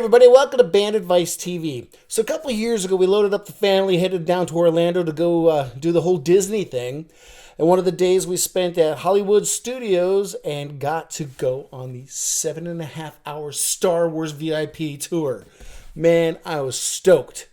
everybody, welcome to Band Advice TV. So a couple of years ago, we loaded up the family, headed down to Orlando to go do the whole Disney thing. And one of the days we spent at Hollywood Studios and got to go on the 7.5-hour Star Wars VIP tour. Man, I was stoked.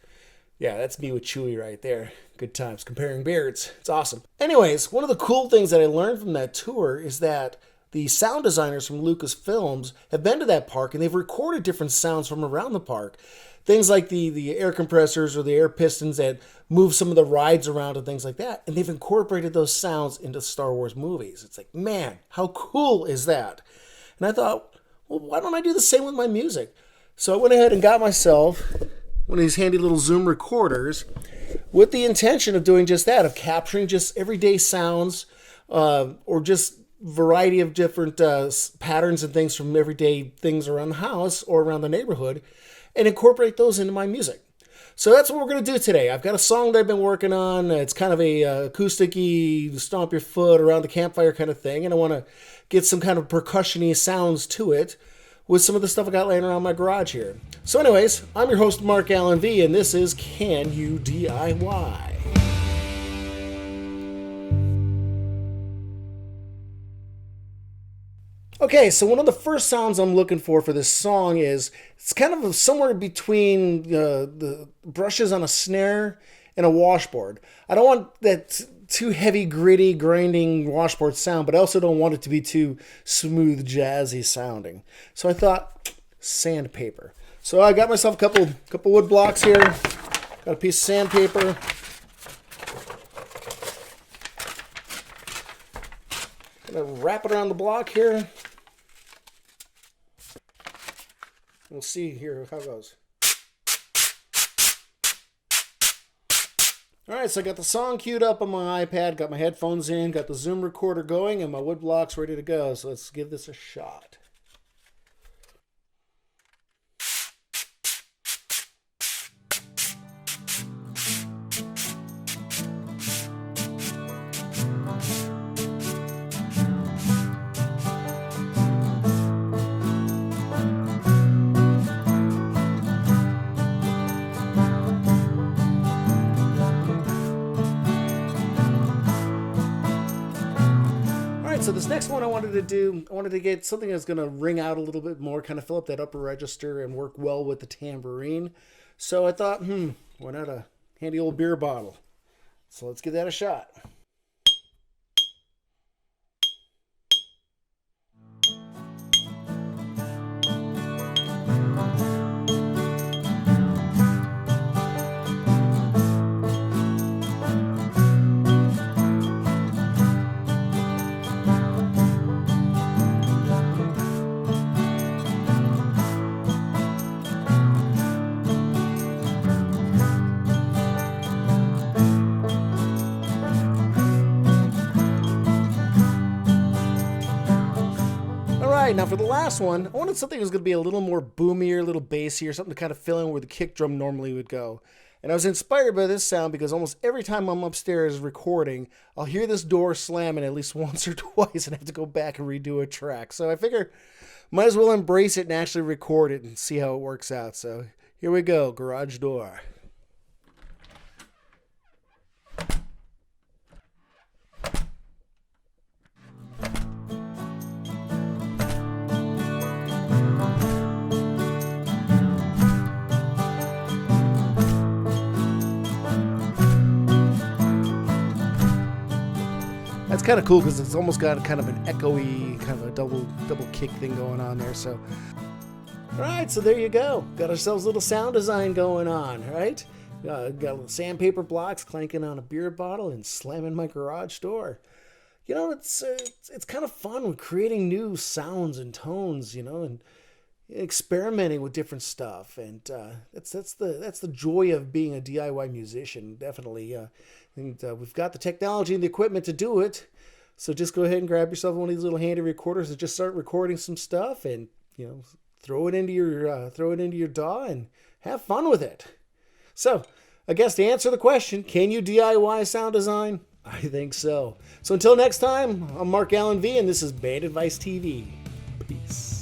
Yeah, that's me with Chewie right there. Good times, comparing beards. It's awesome. Anyways, one of the cool things that I learned from that tour is that the sound designers from Lucasfilms have been to that park and they've recorded different sounds from around the park. Things like the air compressors or the air pistons that move some of the rides around and things like that. And they've incorporated those sounds into Star Wars movies. It's like, man, how cool is that? And I thought, well, why don't I do the same with my music? So I went ahead and got myself one of these handy little Zoom recorders with the intention of doing just that, of capturing just everyday sounds or just variety of different patterns and things from everyday things around the house or around the neighborhood and incorporate those into my music. So that's what we're going to do today. I've got a song that I've been working on. It's kind of a acoustic-y, stomp your foot around the campfire kind of thing, and I want to get some kind of percussion-y sounds to it with some of the stuff I got laying around my garage here. So anyways, I'm your host, Mark Allen V, and this is Can You DIY? Okay, so one of the first sounds I'm looking for this song is, it's kind of somewhere between the brushes on a snare and a washboard. I don't want that too heavy, gritty, grinding washboard sound, but I also don't want it to be too smooth, jazzy sounding. So I thought, sandpaper. So I got myself a couple wood blocks here. Got a piece of sandpaper. Gonna wrap it around the block here. We'll see here how it goes. Alright, so I got the song queued up on my iPad, got my headphones in, got the Zoom recorder going, and my wood blocks ready to go. So let's give this a shot. So this next one I wanted to get something that's going to ring out a little bit more, kind of fill up that upper register and work well with the tambourine. So I thought, why not a handy old beer bottle? So let's give that a shot. Now for the last one, I wanted something that was going to be a little more boomier, a little bassier, something to kind of fill in where the kick drum normally would go. And I was inspired by this sound because almost every time I'm upstairs recording, I'll hear this door slamming at least once or twice and have to go back and redo a track. So I figure might as well embrace it and actually record it and see how it works out. So here we go, garage door. That's kind of cool because it's almost got kind of an echoey, kind of a double kick thing going on there. So, all right, so there you go. Got ourselves a little sound design going on, right? Got little sandpaper blocks clanking on a beer bottle and slamming my garage door. You know, it's kind of fun with creating new sounds and tones, you know, and experimenting with different stuff. And that's the joy of being a DIY musician, definitely. And we've got the technology and the equipment to do it. So just go ahead and grab yourself one of these little handy recorders and just start recording some stuff, and throw it into your DAW and have fun with it. So I guess to answer the question, can you DIY sound design? I think so. So until next time, I'm Mark Allen V, and this is Band Advice TV. Peace.